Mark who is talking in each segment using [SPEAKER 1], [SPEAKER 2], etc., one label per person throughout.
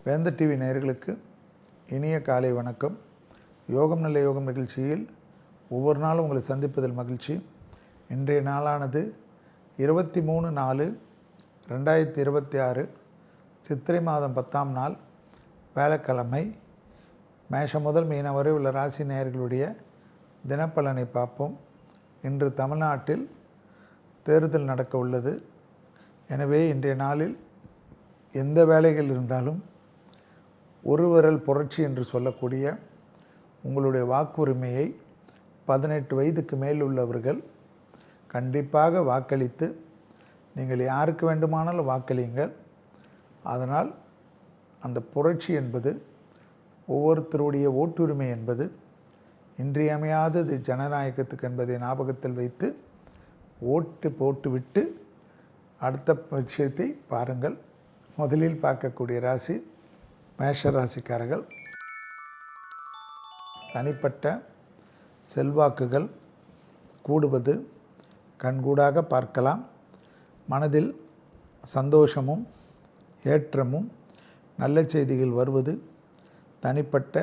[SPEAKER 1] வேந்தர் டிவி நேயர்களுக்கு இனிய காலை வணக்கம். யோகம் நல்ல யோகம் நிகழ்ச்சியில் ஒவ்வொரு நாளும் உங்களை சந்திப்பதில் மகிழ்ச்சி. இன்றைய நாளானது 23/4/2026 சித்திரை மாதம் 10ஆம் நாள் வியாழக்கிழமை. மேஷம் முதல் மீனம் வரை உள்ள ராசி நேயர்களுடைய தினப்பலனை பார்ப்போம். இன்று தமிழ்நாட்டில் தேர்தல் நடக்க உள்ளது. எனவே இன்றைய நாளில் எந்த வேலைகள் இருந்தாலும் ஒரு விரல் புரட்சி என்று சொல்லக்கூடிய உங்களுடைய வாக்குரிமையை 18 வயதுக்கு மேல் உள்ளவர்கள் கண்டிப்பாக வாக்களித்து நீங்கள் யாருக்கு வேண்டுமானாலும் வாக்களியுங்கள். அதனால் அந்த புரட்சி என்பது ஒவ்வொருத்தருடைய ஓட்டுரிமை என்பது இன்றியமையாதது ஜனநாயகத்துக்கு என்பதை ஞாபகத்தில் வைத்து ஓட்டு போட்டுவிட்டு அடுத்த விஷயத்தை பாருங்கள். முதலில் பார்க்கக்கூடிய ராசி மேஷ ராசிக்காரர்கள். தனிப்பட்ட செல்வாக்குகள் கூடுவது கண்கூடாக பார்க்கலாம். மனதில் சந்தோஷமும் ஏற்றமும் நல்ல செய்திகள் வருவது தனிப்பட்ட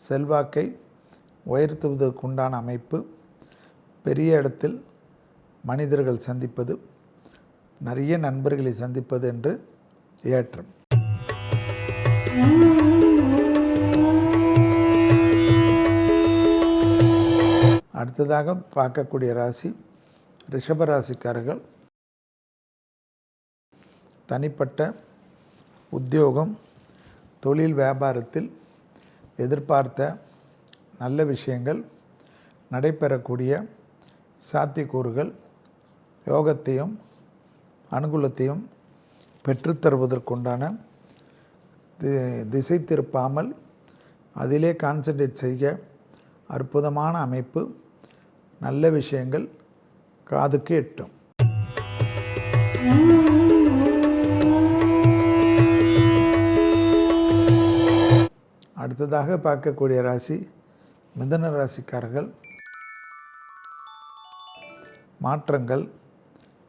[SPEAKER 1] செல்வாக்கை உயர்த்துவதற்குண்டான அமைப்பு. பெரிய இடத்தில் மனிதர்கள் சந்திப்பது, நிறைய நண்பர்களை சந்திப்பது என்று ஏற்றம். அடுத்ததாக பார்க்கக்கூடிய ராசி ரிஷபராசிக்காரர்கள். தனிப்பட்ட உத்தியோகம் தொழில் வியாபாரத்தில் எதிர்பார்த்த நல்ல விஷயங்கள் நடைபெறக்கூடிய சாத்தியக்கூறுகள் யோகத்தையும் அனுகூலத்தையும் பெற்றுத்தருவதற்குண்டான திசை திருப்பாமல் அதிலே கான்சன்ட்ரேட் செய்ய அற்புதமான அமைப்பு. நல்ல விஷயங்கள் காதுக்கு எட்டும். அடுத்ததாக பார்க்கக்கூடிய ராசி மிதுன ராசிக்காரர்கள். மாற்றங்கள்,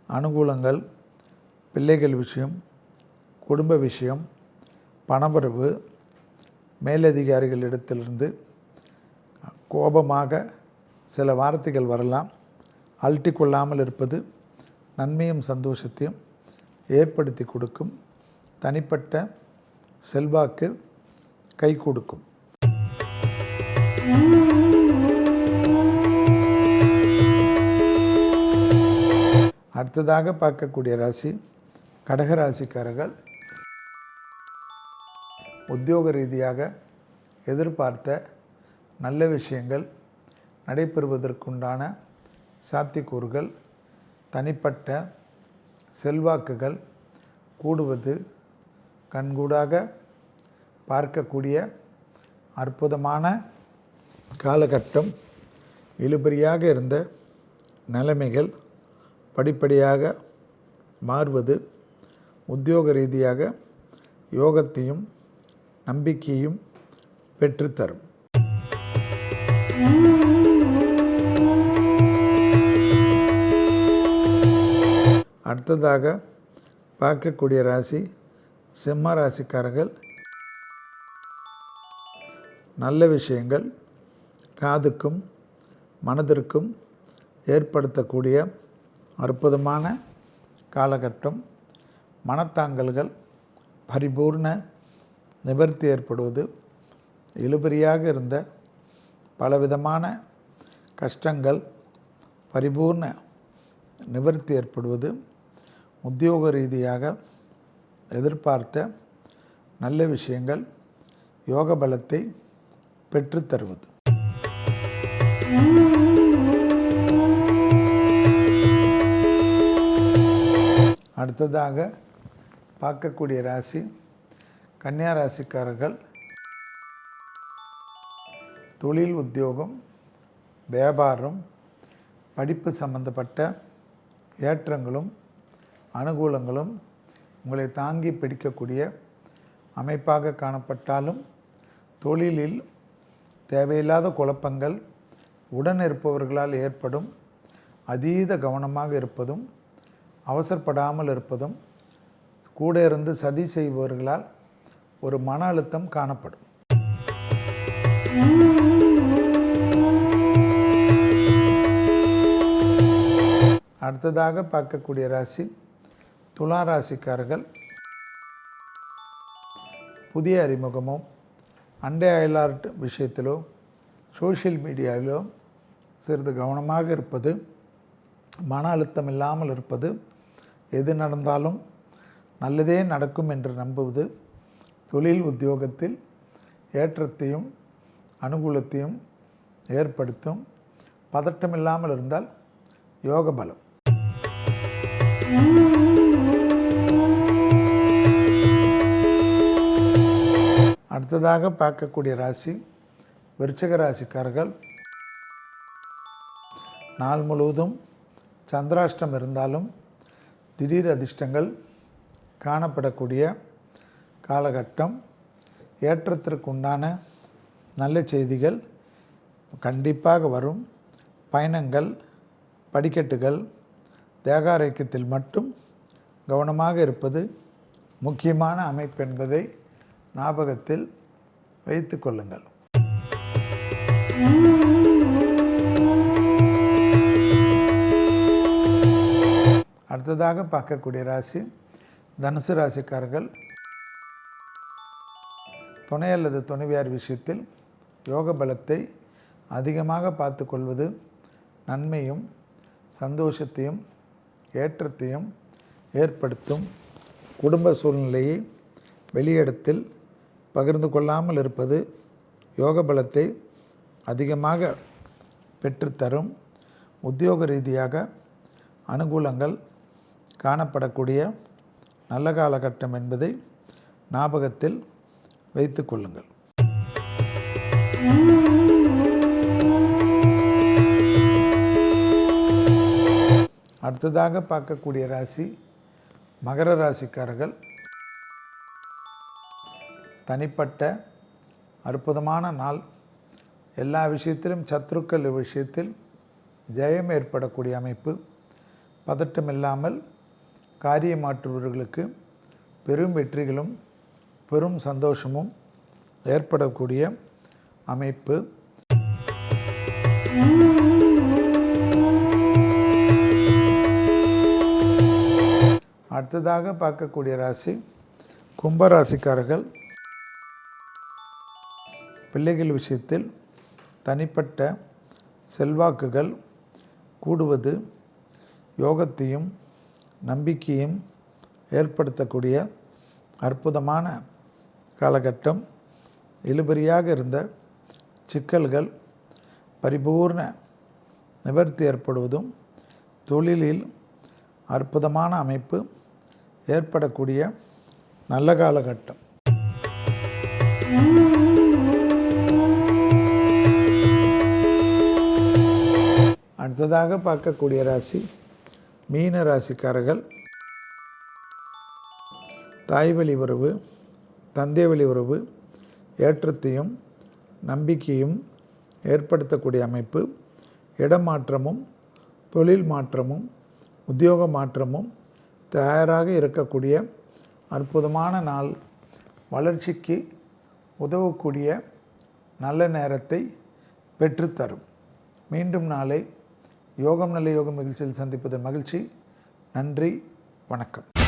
[SPEAKER 1] அனுகூலங்கள், பிள்ளைகள் விஷயம், குடும்ப விஷயம், பணவரவு, மேலதிகாரிகளிடத்திலிருந்து கோபமாக சில வார்த்தைகள் வரலாம். அழட்டிக்கொள்ளாமல் இருப்பது நன்மையும் சந்தோஷத்தையும் ஏற்படுத்தி கொடுக்கும். தனிப்பட்ட செல்வாக்கு கை கொடுக்கும். அடுத்ததாக பார்க்கக்கூடிய ராசி கடகராசிக்காரர்கள். உத்தியோக ரீதியாக எதிர்பார்த்த நல்ல விஷயங்கள் நடைபெறுவதற்குண்டான சாத்தியக்கூறுகள், தனிப்பட்ட செல்வாக்குகள் கூடுவது கண்கூடாக பார்க்கக்கூடிய அற்புதமான காலகட்டம். இழுபறியாக இருந்த நிலைமைகள் படிப்படியாக மாறுவது உத்தியோக ரீதியாக யோகத்தையும் நம்பிக்கையும் பெற்றுத்தரும். அடுத்ததாக பார்க்கக்கூடிய ராசி சிம்ம ராசிக்காரர்கள். நல்ல விஷயங்கள் காதுக்கும் மனதிற்கும் ஏற்படுத்தக்கூடிய அற்புதமான காலகட்டம். மனத்தாங்கல்கள் பரிபூர்ண நிவர்த்தி ஏற்படுவது, இழுபறியாக இருந்த பலவிதமான கஷ்டங்கள் பரிபூர்ண நிவர்த்தி ஏற்படுவது, உத்தியோக ரீதியாக எதிர்பார்த்த நல்ல விஷயங்கள் யோக பலத்தை பெற்றுத்தருவது. அடுத்ததாக பார்க்கக்கூடிய ராசி கன்னியா ராசிக்காரர்கள். தொழில், உத்தியோகம், வியாபாரம், படிப்பு சம்பந்தப்பட்ட ஏற்றங்களும் அனுகூலங்களும் உங்களை தாங்கி பிடிக்கக்கூடிய அமைப்பாக காணப்பட்டாலும் தொழிலில் தேவையில்லாத குழப்பங்கள் உடன் இருப்பவர்களால் ஏற்படும். அதீத கவனமாக இருப்பதும் அவசரப்படாமல் இருப்பதும், கூட இருந்து சதி செய்பவர்களால் ஒரு மன அழுத்தம் காணப்படும். அடுத்ததாக பார்க்கக்கூடிய ராசி துலா ராசிக்காரர்கள். புதிய அறிமுகமும், அண்டை அயலார் விஷயத்திலோ சோஷியல் மீடியாவிலோ சிறிது கவனமாக இருப்பது, மன அழுத்தம் இல்லாமல் இருப்பது, எது நடந்தாலும் நல்லதே நடக்கும் என்று நம்புவது தொழில் உத்தியோகத்தில் ஏற்றத்தையும் அனுகூலத்தையும் ஏற்படுத்தும். பதட்டமில்லாமல் இருந்தால் யோக பலம். அடுத்ததாக பார்க்கக்கூடிய ராசி விருச்சிக ராசிக்காரர்கள். நாள் முழுவதும் சந்திராஷ்டம் இருந்தாலும் திடீர் அதிர்ஷ்டங்கள் காணப்படக்கூடிய காலகட்டம். ஏற்றத்திற்கு உண்டான நல்ல செய்திகள் கண்டிப்பாக வரும். பயணங்கள், படிக்கட்டுகள், தேக ஆரோக்கியத்தில் மட்டும் கவனமாக இருப்பது முக்கியமான அமைப்பு என்பதை ஞாபகத்தில் வைத்து கொள்ளுங்கள். அடுத்ததாக பார்க்கக்கூடிய ராசி தனுசு ராசிக்காரர்கள். துணை அல்லது துணைவியார் விஷயத்தில் யோக பலத்தை அதிகமாக பார்த்து கொள்வது நன்மையும் சந்தோஷத்தையும் ஏற்றத்தையும் ஏற்படுத்தும். குடும்ப சூழ்நிலையை வெளியிடத்தில் பகிர்ந்து கொள்ளாமல் இருப்பது யோக பலத்தை அதிகமாக பெற்றுத்தரும். உத்தியோக ரீதியாக அனுகூலங்கள் காணப்படக்கூடிய நல்ல காலகட்டம் என்பதை ஞாபகத்தில் வைத்து கொள்ளுங்கள். அடுத்ததாக பார்க்கக்கூடிய ராசி மகர ராசிக்காரர்கள். தனிப்பட்ட அற்புதமான நாள். எல்லா விஷயத்திலும் சத்துருக்கள் விஷயத்தில் ஜெயம் ஏற்படக்கூடிய அமைப்பு. பதட்டமில்லாமல் காரியமாற்றுபவர்களுக்கு பெரும் வெற்றிகளும் பெரும் சந்தோஷமும் ஏற்படக்கூடிய அமைப்பு. அடுத்ததாக பார்க்கக்கூடிய ராசி கும்பராசிக்காரர்கள். பிள்ளைகள் விஷயத்தில் தனிப்பட்ட செல்வாக்குகள் கூடுவது யோகத்தையும் நம்பிக்கையும் ஏற்படுத்தக்கூடிய அற்புதமான காலகட்டம். இழுபறியாக இருந்த சிக்கல்கள் பரிபூர்ண நிவர்த்தி ஏற்படுவதும் தொழிலில் அற்புதமான அமைப்பு ஏற்படக்கூடிய நல்ல காலகட்டம். அடுத்ததாக பார்க்கக்கூடிய ராசி மீன ராசிக்காரர்கள். தாய் வழி உறவு, தந்தை வழி உறவு ஏற்றத்தையும் நம்பிக்கையும் ஏற்படுத்தக்கூடிய அமைப்பு. இடமாற்றமும் தொழில் மாற்றமும் உத்தியோக மாற்றமும் தயாராக இருக்கக்கூடிய அற்புதமான நாள். வளர்ச்சிக்கு உதவக்கூடிய நல்ல நேரத்தை பெற்றுத்தரும். மீண்டும் நாளை யோகம் நல்ல யோகம் நிகழ்ச்சியில் சந்திப்பது மகிழ்ச்சி. நன்றி, வணக்கம்.